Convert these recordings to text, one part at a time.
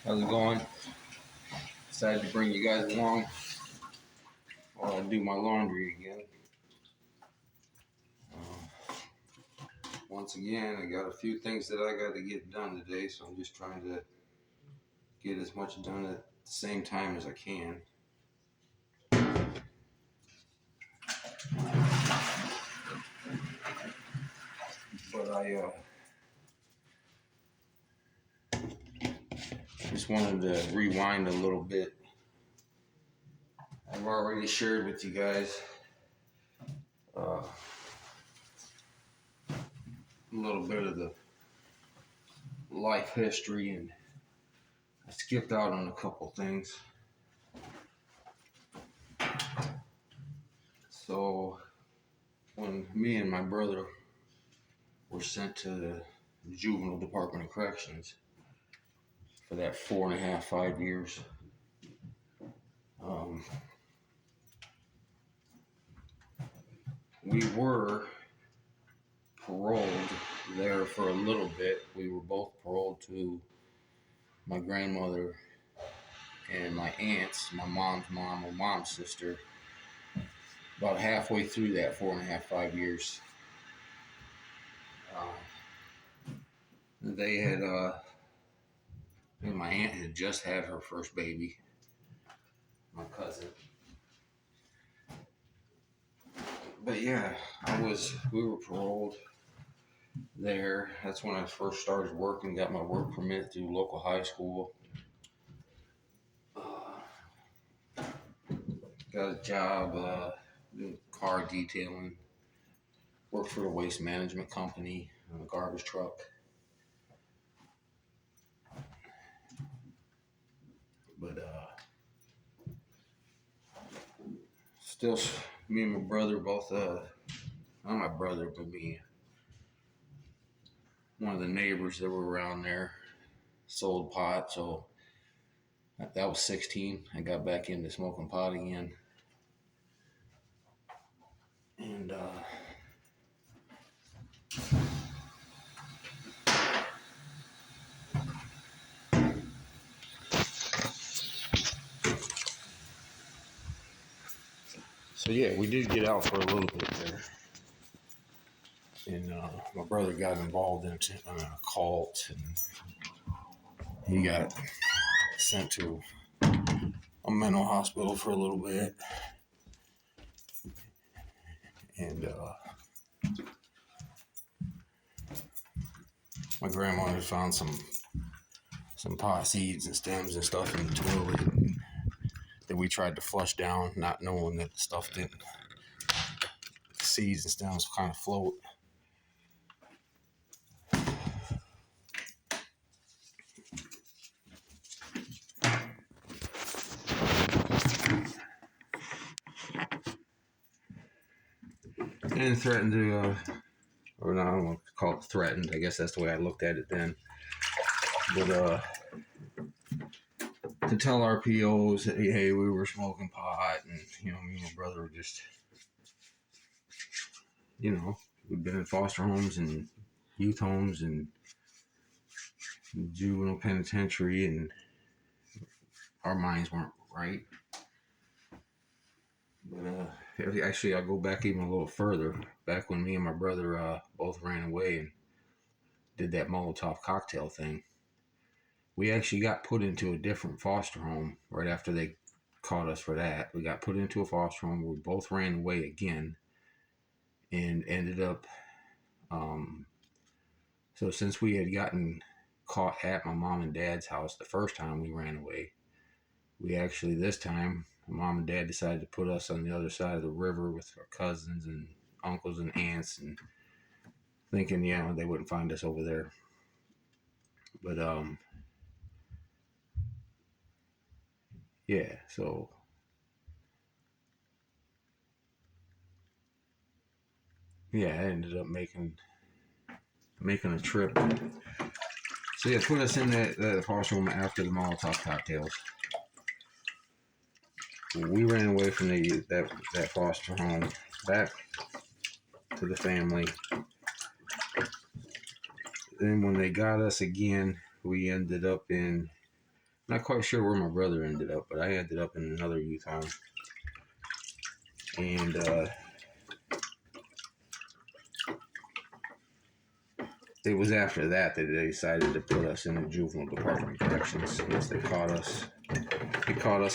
How's it going? Decided to bring you guys along while I do my laundry again. Once again, I got a few things that I got to get done today, so I'm just trying to get as much done at the same time as I can. But I just wanted to rewind a little bit. I've already shared with you guys a little bit of the life history, and I skipped out on a couple things. So when me and my brother were sent to the juvenile department of corrections for that 4.5, 5 years, we were paroled there for a little bit. We were both paroled to my grandmother and my aunts, my mom's mom or mom's sister, about halfway through that 4.5, 5 years. They had, my aunt had just had her first baby, my cousin. But yeah, we were paroled there. That's when I first started working, got my work permit through local high school. Got a job doing car detailing. Worked for a waste management company on a garbage truck. But still, me and my brother both, not my brother, but me, one of the neighbors that were around there sold pot. So that was 16. I got back into smoking pot again. And so yeah, we did get out for a little bit there. And my brother got involved in a cult, and he got sent to a mental hospital for a little bit. And my grandmother found some pot seeds and stems and stuff in the toilet that we tried to flush down, not knowing that the stuff didn't. The seeds and stems kind of float. And threatened to, or no, I don't want to call it threatened. I guess that's the way I looked at it then. But to tell our POs that, hey, we were smoking pot, and me and my brother were just, we'd been in foster homes and youth homes and juvenile penitentiary, and our minds weren't right. But actually, I'll go back even a little further. Back when me and my brother both ran away and did that Molotov cocktail thing, we actually got put into a different foster home right after they caught us for that. We got put into a foster home. We both ran away again and ended up. So since we had gotten caught at my mom and dad's house the first time we ran away, we actually, this time, mom and dad decided to put us on the other side of the river with our cousins and uncles and aunts, and thinking, they wouldn't find us over there. But yeah, so yeah, I ended up making a trip. So yeah, put us in that foster home after the Molotov cocktails. We ran away from that foster home back to the family. Then when they got us again, we ended up in Not quite sure where my brother ended up, but I ended up in another youth home. And it was after that they decided to put us in the juvenile department of corrections. Once they caught us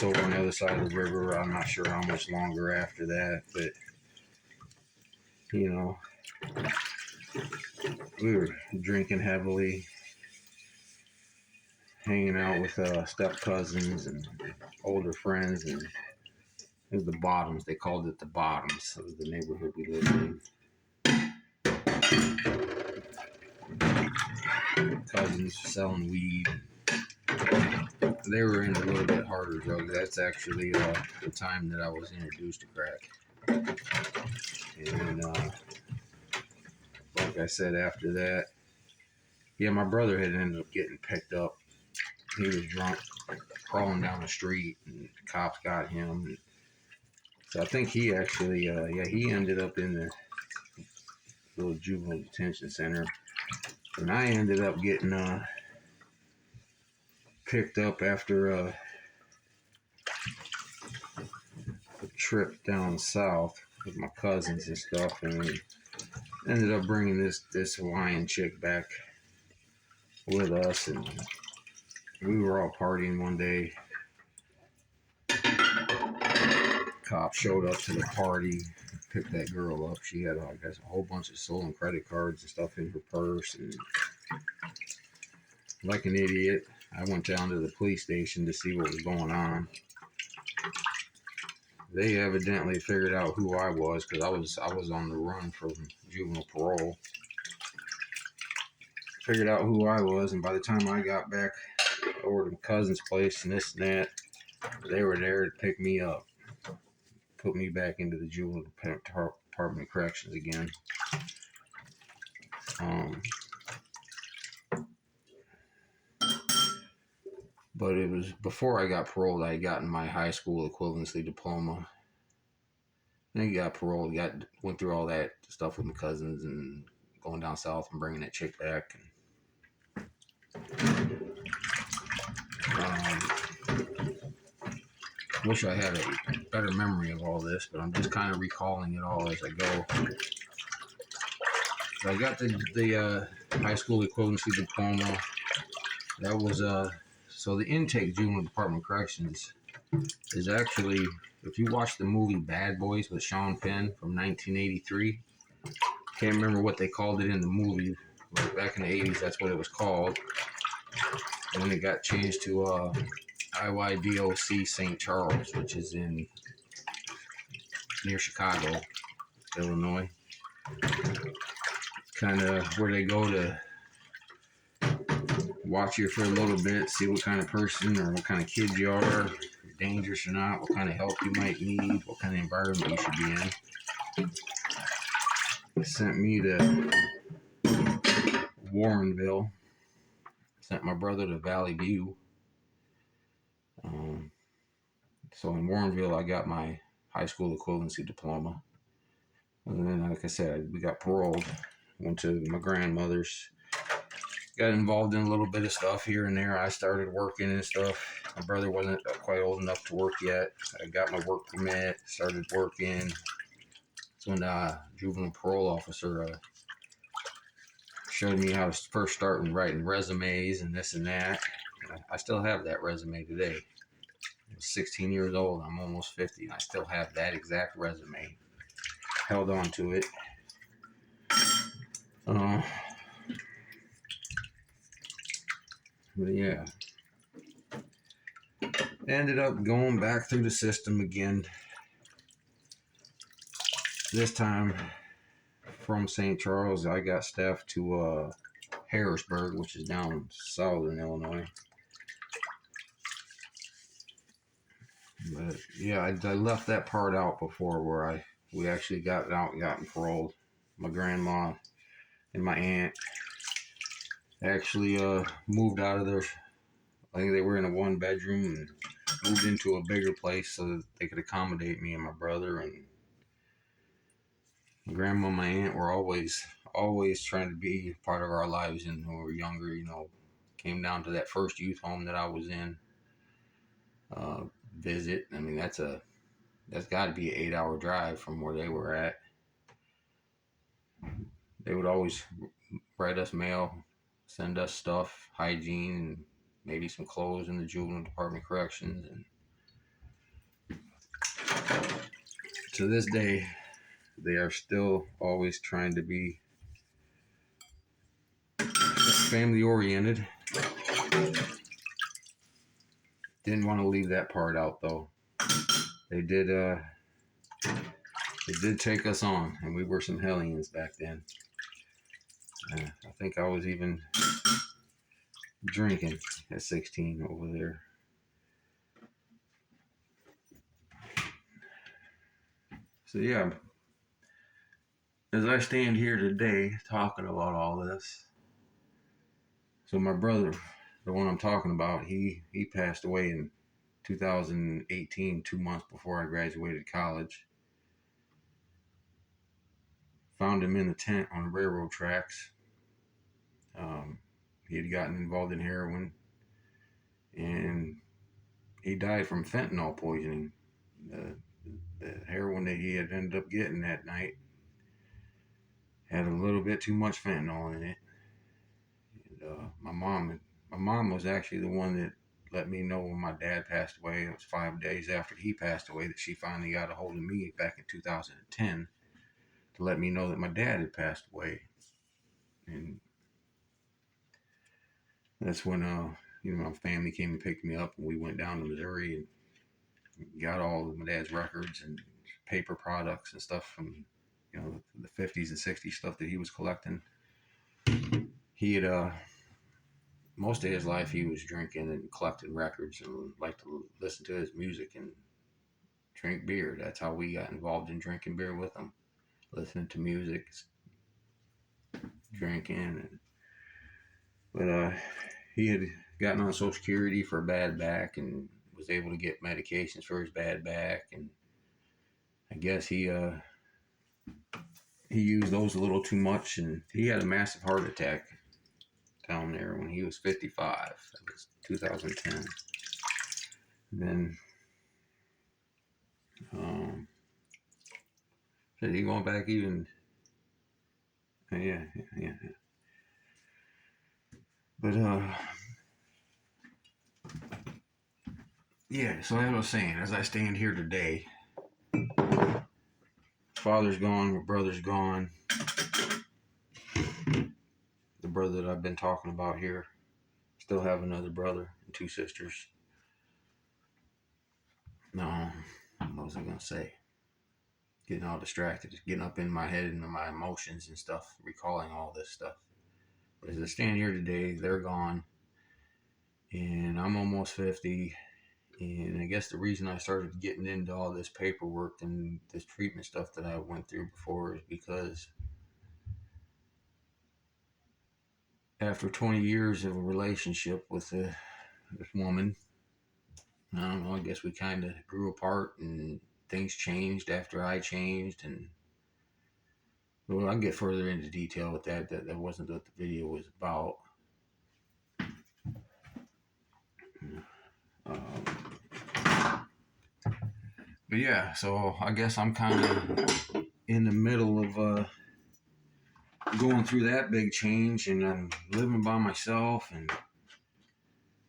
over on the other side of the river. I'm not sure how much longer after that, but you know, we were drinking heavily, hanging out with step cousins and older friends, and it was the Bottoms. They called it the Bottoms. That was the neighborhood we lived in. Cousins selling weed. They were in a little bit harder drugs. That's actually the time that I was introduced to crack. And like I said, after that, yeah, my brother had ended up getting picked up. He was drunk, crawling down the street, and cops got him. So I think he actually, he ended up in the little juvenile detention center. And I ended up getting picked up after a trip down south with my cousins and stuff, and ended up bringing this Hawaiian chick back with us, and we were all partying one day. Cop showed up to the party, picked that girl up. She had, I guess, a whole bunch of stolen credit cards and stuff in her purse, and like an idiot, I went down to the police station to see what was going on. They evidently figured out who I was, because I was on the run from juvenile parole. Figured out who I was, and by the time I got back over to my cousin's place and this and that, they were there to pick me up, put me back into the juvenile department of corrections again. But it was before I got paroled. I had gotten my high school equivalency diploma. Then I got paroled, went through all that stuff with my cousins and going down south and bringing that chick back. Wish I had a better memory of all this, but I'm just kind of recalling it all as I go. So I got the high school equivalency diploma. That was so the intake juvenile department of corrections is actually, if you watch the movie Bad Boys with Sean Penn from 1983, can't remember what they called it in the movie, but back in the 80s that's what it was called. And then it got changed to IYDOC St. Charles, which is near Chicago, Illinois. Kind of where they go to watch you for a little bit, see what kind of person or what kind of kid you are, if you're dangerous or not, what kind of help you might need, what kind of environment you should be in. They sent me to Warrenville. Sent my brother to Valley View. So in Warrenville, I got my high school equivalency diploma. And then, like I said, we got paroled. Went to my grandmother's. Got involved in a little bit of stuff here and there. I started working and stuff. My brother wasn't quite old enough to work yet. I got my work permit, started working. So when the juvenile parole officer showed me how to first start writing resumes and this and that. I still have that resume today. I was 16 years old. I'm almost 50, and I still have that exact resume. Held on to it. But yeah, ended up going back through the system again. This time from St. Charles, I got staffed to Harrisburg, which is down southern Illinois. But yeah, I left that part out before where we actually got out and gotten paroled. My grandma and my aunt actually moved out of their, I think they were in a one bedroom, and moved into a bigger place so that they could accommodate me and my brother. And my grandma and my aunt were always trying to be part of our lives. And when we were younger, came down to that first youth home that I was in. uh, visit. I mean, that's got to be an 8 hour drive from where they were at. They would always write us mail, send us stuff, hygiene, and maybe some clothes in the juvenile department corrections. And to this day, they are still always trying to be family oriented. Didn't want to leave that part out though. They did take us on, and we were some hellions back then. I think I was even drinking at 16 over there. So yeah, as I stand here today talking about all this, so my brother, the one I'm talking about, he passed away in 2018, 2 months before I graduated college. Found him in the tent on the railroad tracks. He had gotten involved in heroin, and he died from fentanyl poisoning. The heroin that he had ended up getting that night had a little bit too much fentanyl in it. And my mom was actually the one that let me know when my dad passed away. It was 5 days after he passed away that she finally got a hold of me back in 2010 to let me know that my dad had passed away. And that's when my family came and picked me up, and we went down to Missouri and got all of my dad's records and paper products and stuff from the 50s and 60s stuff that he was collecting. He had most of his life he was drinking and collecting records and liked to listen to his music and drink beer. That's how we got involved in drinking beer with him, listening to music, drinking. But he had gotten on Social Security for a bad back and was able to get medications for his bad back, and I guess he used those a little too much, and he had a massive heart attack down there when he was 55. That was 2010. And then said he going back even. Yeah. But yeah. So as I was saying, as I stand here today, father's gone, my brother's gone. The brother that I've been talking about here, still have another brother and two sisters. No, what was I gonna say? Getting all distracted, just getting up in my head and my emotions and stuff, recalling all this stuff. But as I stand here today, they're gone, and I'm almost 50. And I guess the reason I started getting into all this paperwork and this treatment stuff that I went through before is because after 20 years of a relationship with this woman, I don't know, I guess we kind of grew apart and things changed after I changed. And well, I'll get further into detail with that. That wasn't what the video was about. But yeah, so I guess I'm kind of in the middle of going through that big change, and I'm living by myself, and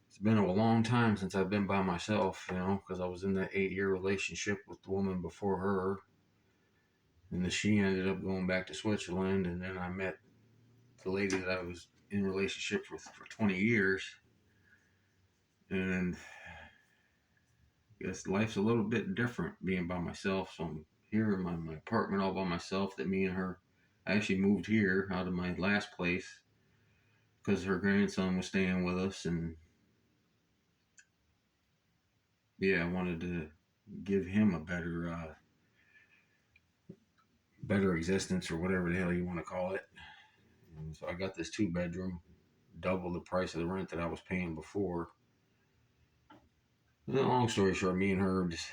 it's been a long time since I've been by myself, because I was in that 8 year relationship with the woman before her, and then she ended up going back to Switzerland, and then I met the lady that I was in relationships with for 20 years, and I guess life's a little bit different being by myself. So I'm here in my apartment all by myself. That me and her, I actually moved here out of my last place because her grandson was staying with us, and yeah, I wanted to give him a better existence, or whatever the hell you want to call it. And so I got this 2 bedroom, double the price of the rent that I was paying before. Long story short, me and her just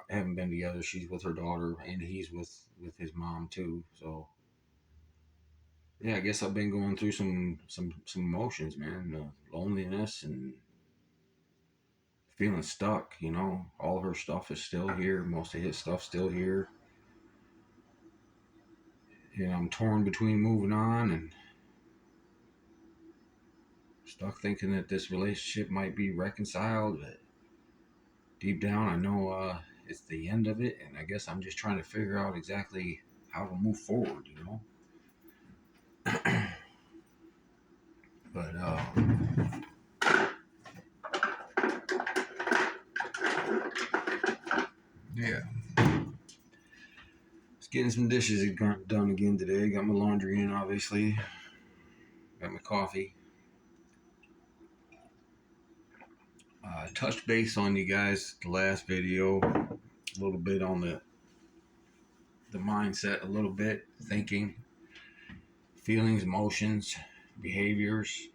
haven't been together. She's with her daughter, and he's with his mom too. So yeah, I guess I've been going through some emotions, man. Loneliness and feeling stuck. All of her stuff is still here. Most of his stuff's still here. I'm torn between moving on and stuck thinking that this relationship might be reconciled, but deep down I know it's the end of it, and I guess I'm just trying to figure out exactly how to move forward. But yeah, just getting some dishes done again today. Got my laundry in, obviously. Got my coffee. Touched base on you guys the last video, a little bit on the mindset, a little bit thinking, feelings, emotions, behaviors.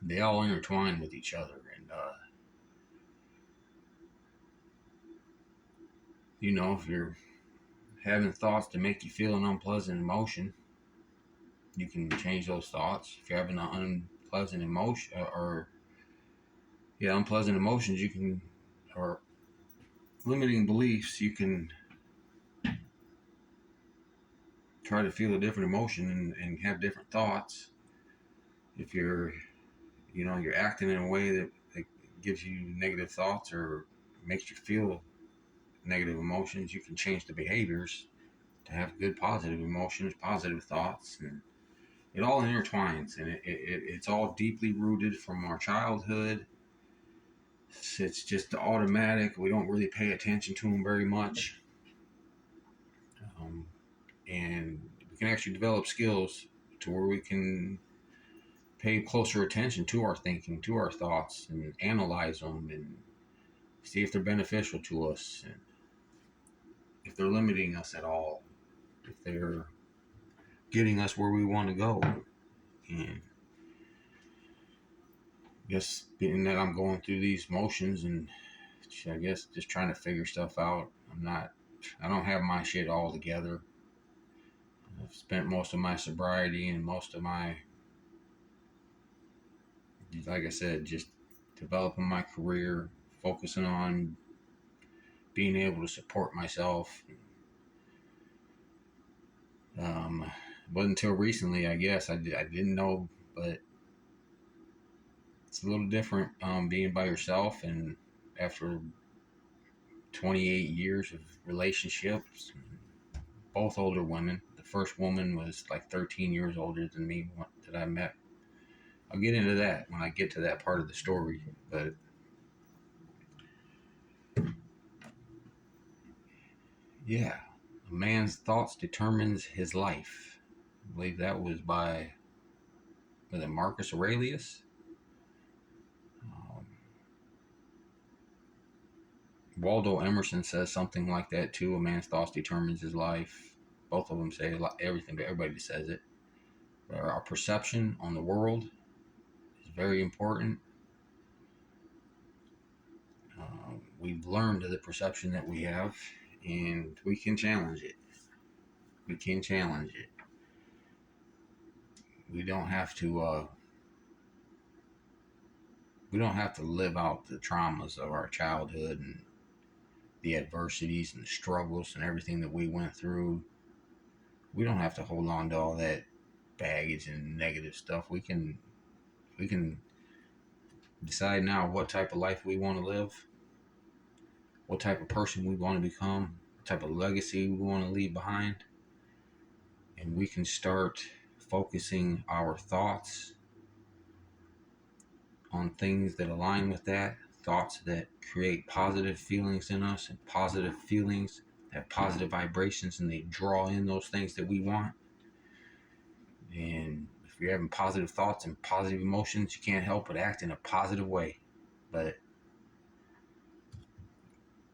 They all intertwine with each other, and if you're having thoughts to make you feel an unpleasant emotion, you can change those thoughts. If you're having an unpleasant emotion unpleasant emotions, you can, or limiting beliefs, you can try to feel a different emotion and have different thoughts. If you're acting in a way that gives you negative thoughts or makes you feel negative emotions, you can change the behaviors to have good positive emotions, positive thoughts, and it all intertwines, and it's all deeply rooted from our childhood. It's just automatic. We don't really pay attention to them very much, and we can actually develop skills to where we can pay closer attention to our thinking, to our thoughts, and analyze them and see if they're beneficial to us, and if they're limiting us at all, if they're getting us where we want to go. And just being that I'm going through these motions and I guess just trying to figure stuff out. I don't have my shit all together. I've spent most of my sobriety and most of my, like I said, just developing my career, focusing on being able to support myself. But until recently, I guess I didn't know, but it's a little different being by yourself. And after 28 years of relationships, both older women. The first woman was like 13 years older than me that I met. I'll get into that when I get to that part of the story. But yeah, a man's thoughts determines his life. I believe that was was it Marcus Aurelius? Waldo Emerson says something like that too. A man's thoughts determines his life. Both of them say everything, but everybody says it. Our perception on the world is very important. We've learned the perception that we have, and we can challenge it. We can challenge it. We don't have to. We don't have to live out the traumas of our childhood and the adversities and the struggles and everything that we went through. We don't have to hold on to all that baggage and negative stuff. We can decide now what type of life we want to live, what type of person we want to become, what type of legacy we want to leave behind. And we can start focusing our thoughts on things that align with that, thoughts that create positive feelings in us, and positive feelings have positive vibrations, and they draw in those things that we want. And if you're having positive thoughts and positive emotions, you can't help but act in a positive way. But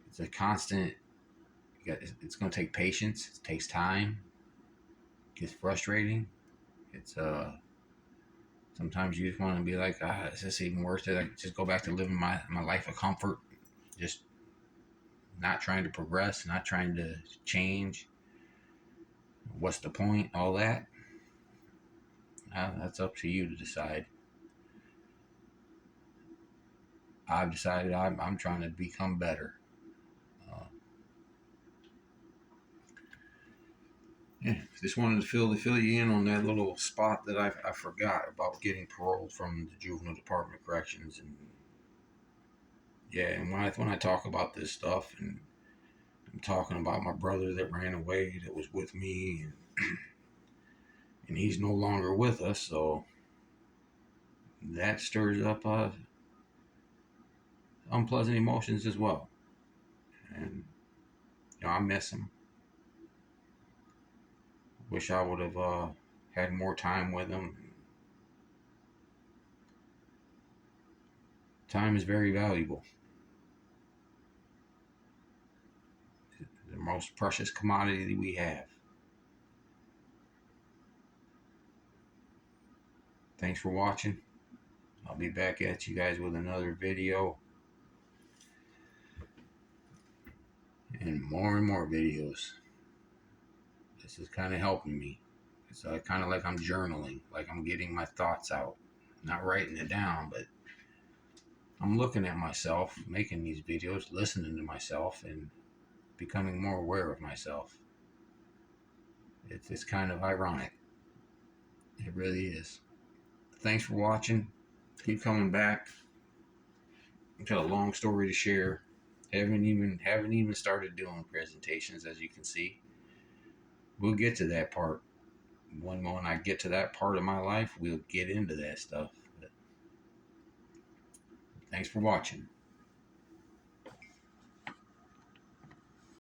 it's a constant, it's going to take patience. It takes time. It gets frustrating. It's sometimes you just want to be like, is this even worth it? I could just go back to living my life of comfort, just not trying to progress, not trying to change. What's the point? All that. That's up to you to decide. I've decided I'm trying to become better. Uh, yeah, just wanted to fill you in on that little spot that I forgot about getting paroled from the juvenile department of corrections. And yeah, and when I talk about this stuff, and I'm talking about my brother that ran away, that was with me, and he's no longer with us, so that stirs up unpleasant emotions as well. And I miss him. Wish I would have had more time with him. Time is very valuable. The most precious commodity that we have. Thanks for watching. I'll be back at you guys with another video and more videos. This is kind of helping me. It's kind of like I'm journaling, like I'm getting my thoughts out. Not writing it down, but I'm looking at myself, making these videos, listening to myself, and becoming more aware of myself. It's kind of ironic. It really is. Thanks for watching. Keep coming back. I've got a long story to share. Haven't even started doing presentations, as you can see. We'll get to that part. When I get to that part of my life, we'll get into that stuff. But thanks for watching.